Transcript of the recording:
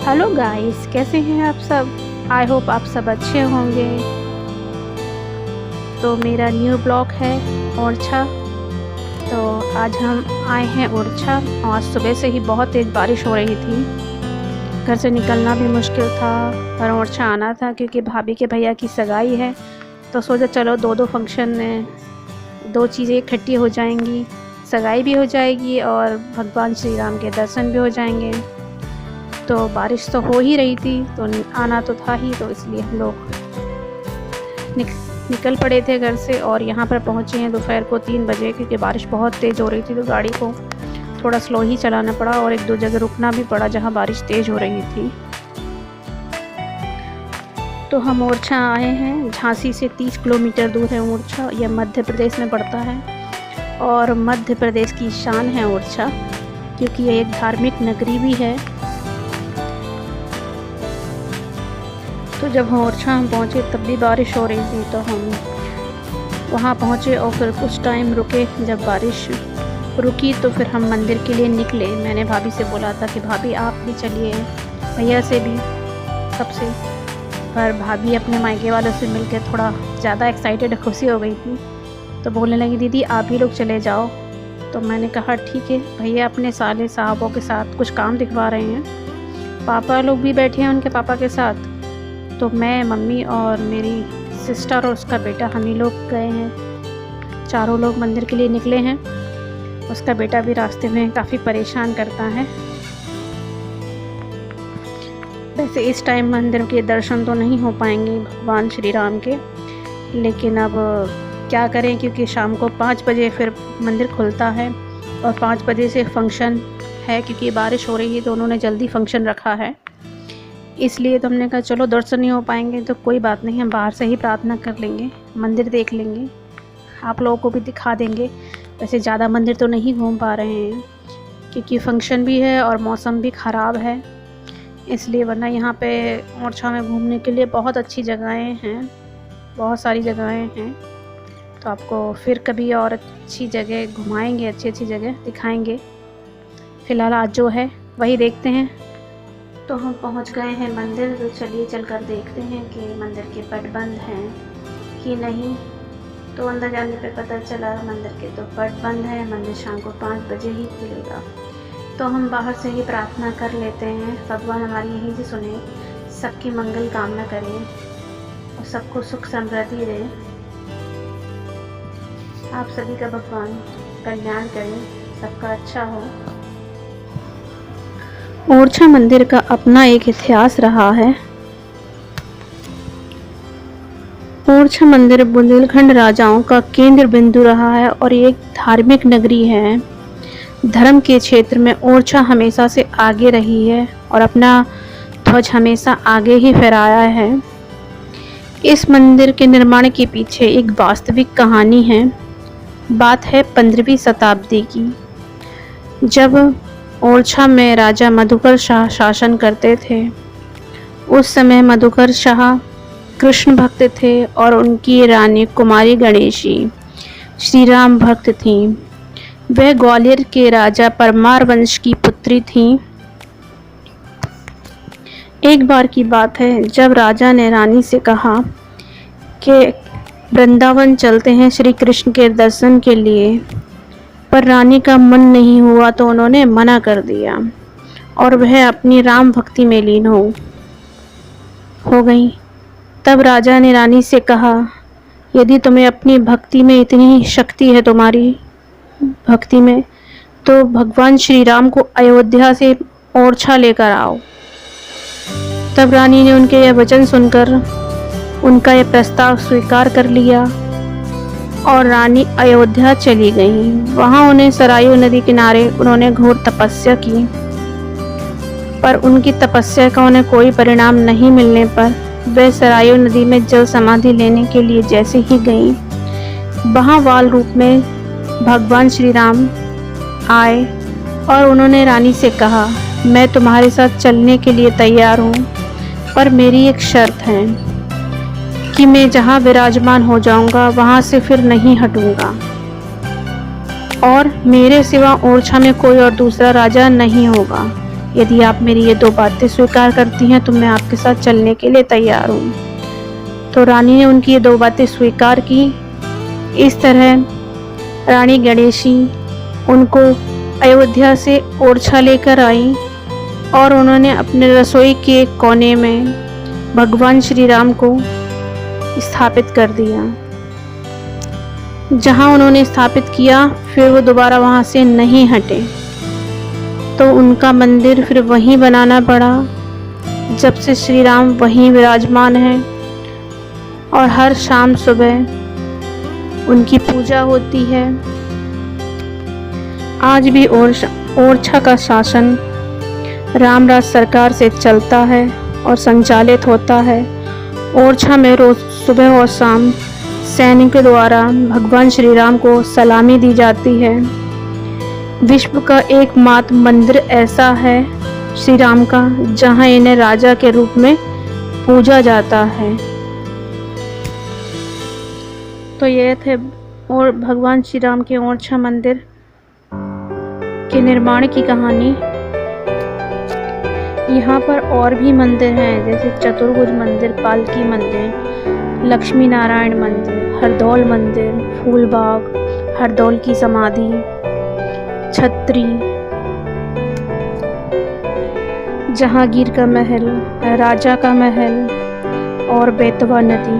Hello guys, कैसे हैं आप सब। आई होप आप सब अच्छे होंगे। तो मेरा न्यू ब्लॉग है ओरछा। तो आज हम आए हैं ओरछा। आज सुबह से ही बहुत तेज़ बारिश हो रही थी, घर से निकलना भी मुश्किल था, पर ओरछा आना था क्योंकि भाभी के भैया की सगाई है। तो सोचा चलो दो फंक्शन में दो चीज़ें इकट्ठी हो जाएंगी, सगाई भी हो जाएगी और भगवान श्री राम के दर्शन भी हो जाएंगे। तो बारिश तो हो ही रही थी तो आना तो था ही, तो इसलिए हम लोग निकल पड़े थे घर से और यहाँ पर पहुँचे हैं दोपहर को 3 बजे, क्योंकि बारिश बहुत तेज़ हो रही थी तो गाड़ी को थोड़ा स्लो ही चलाना पड़ा और एक दो जगह रुकना भी पड़ा जहाँ बारिश तेज़ हो रही थी। तो हम ओरछा आए हैं। झांसी से 30 किलोमीटर दूर है ओरछा। यह मध्य प्रदेश में पड़ता है और मध्य प्रदेश की शान है ओरछा, क्योंकि यह एक धार्मिक नगरी भी है। तो जब ओरछा हम पहुँचे तब भी बारिश हो रही थी, तो हम वहाँ पहुँचे और फिर कुछ टाइम रुके। जब बारिश रुकी तो फिर हम मंदिर के लिए निकले। मैंने भाभी से बोला था कि भाभी आप भी चलिए, भैया से भी, सबसे। पर भाभी अपने मायके वालों से मिलकर थोड़ा ज़्यादा एक्साइटेड खुशी हो गई थी, तो बोलने लगी दीदी आप ही लोग चले जाओ। तो मैंने कहा ठीक है। भैया अपने साले साहबों के साथ कुछ काम दिखवा रहे हैं, पापा लोग भी बैठे हैं उनके पापा के साथ। तो मैं, मम्मी और मेरी सिस्टर और उसका बेटा, हम ही लोग गए हैं। चारों लोग मंदिर के लिए निकले हैं। उसका बेटा भी रास्ते में काफ़ी परेशान करता है। वैसे इस टाइम मंदिर के दर्शन तो नहीं हो पाएंगे भगवान श्री राम के, लेकिन अब क्या करें, क्योंकि शाम को 5 बजे फिर मंदिर खुलता है और 5 बजे से फंक्शन है। क्योंकि बारिश हो रही है तो उन्होंने जल्दी फंक्शन रखा है, इसलिए तो हमने कहा चलो दर्शन नहीं हो पाएंगे तो कोई बात नहीं, हम बाहर से ही प्रार्थना कर लेंगे, मंदिर देख लेंगे, आप लोगों को भी दिखा देंगे। वैसे ज़्यादा मंदिर तो नहीं घूम पा रहे हैं क्योंकि फंक्शन भी है और मौसम भी ख़राब है, इसलिए। वरना यहाँ पे ओरछा में घूमने के लिए बहुत अच्छी जगहें हैं, बहुत सारी जगहें हैं। तो आपको फिर कभी और अच्छी जगह घुमाएंगे, अच्छी अच्छी जगह दिखाएंगे। फ़िलहाल आज जो है वही देखते हैं। तो हम पहुंच गए हैं मंदिर। तो चलिए चलकर देखते हैं कि मंदिर के पट बंद हैं कि नहीं। तो अंदर जाने पे पता चला मंदिर के तो पट बंद है, मंदिर शाम को 5 बजे ही खुलेगा। तो हम बाहर से ही प्रार्थना कर लेते हैं, भगवान हमारी यहीं से सुने, सबकी मंगल कामना करें और सबको सुख समृद्धि दे। आप सभी का भगवान कल्याण करें, सबका अच्छा हो। ओरछा मंदिर का अपना एक इतिहास रहा है। ओरछा मंदिर बुंदेलखंड राजाओं का केंद्र बिंदु रहा है और एक धार्मिक नगरी है। धर्म के क्षेत्र में ओरछा हमेशा से आगे रही है और अपना ध्वज हमेशा आगे ही फहराया है। इस मंदिर के निर्माण के पीछे एक वास्तविक कहानी है। बात है 15वीं शताब्दी की, जब ओरछा में राजा मधुकर शाह शासन करते थे। उस समय मधुकर शाह कृष्ण भक्त थे और उनकी रानी कुमारी गणेशी श्री राम भक्त थीं। वह ग्वालियर के राजा परमार वंश की पुत्री थीं। एक बार की बात है, जब राजा ने रानी से कहा कि वृंदावन चलते हैं श्री कृष्ण के दर्शन के लिए, पर रानी का मन नहीं हुआ तो उन्होंने मना कर दिया और वह अपनी राम भक्ति में लीन हो गई। तब राजा ने रानी से कहा, यदि तुम्हें अपनी भक्ति में इतनी शक्ति है, तुम्हारी भक्ति में, तो भगवान श्री राम को अयोध्या से ओरछा लेकर आओ। तब रानी ने उनके यह वचन सुनकर उनका यह प्रस्ताव स्वीकार कर लिया और रानी अयोध्या चली गई। वहाँ उन्हें सरयू नदी किनारे उन्होंने घोर तपस्या की, पर उनकी तपस्या का उन्हें कोई परिणाम नहीं मिलने पर वे सरयू नदी में जल समाधि लेने के लिए जैसे ही गईं, वहाँ बाल रूप में भगवान श्री राम आए और उन्होंने रानी से कहा, मैं तुम्हारे साथ चलने के लिए तैयार हूँ, पर मेरी एक शर्त है कि मैं जहाँ विराजमान हो जाऊंगा वहाँ से फिर नहीं हटूंगा और मेरे सिवा ओरछा में कोई और दूसरा राजा नहीं होगा। यदि आप मेरी ये 2 बातें स्वीकार करती हैं तो मैं आपके साथ चलने के लिए तैयार हूँ। तो रानी ने उनकी ये 2 बातें स्वीकार की। इस तरह रानी गणेशी उनको अयोध्या से ओरछा लेकर आई और उन्होंने अपने रसोई के कोने में भगवान श्री राम को स्थापित कर दिया। जहाँ उन्होंने स्थापित किया फिर वो दोबारा वहाँ से नहीं हटे, तो उनका मंदिर फिर वहीं बनाना पड़ा। जब से श्री राम वहीं विराजमान हैं और हर शाम सुबह उनकी पूजा होती है। आज भी ओरछा का शासन रामराज सरकार से चलता है और संचालित होता है। ओरछा में रोज सुबह और शाम सैनिकों द्वारा भगवान श्री राम को सलामी दी जाती है। विश्व का एकमात्र मंदिर ऐसा है श्री राम का जहां इन्हें राजा के रूप में पूजा जाता है। तो यह थे और भगवान श्री राम के ओरछा मंदिर के निर्माण की कहानी। यहाँ पर और भी मंदिर हैं, जैसे चतुर्भुज मंदिर, पालकी मंदिर, लक्ष्मी नारायण मंदिर, हरदौल मंदिर, फूलबाग, हरदौल की समाधि, छत्री, जहांगीर का महल, राजा का महल और बेतवा नदी।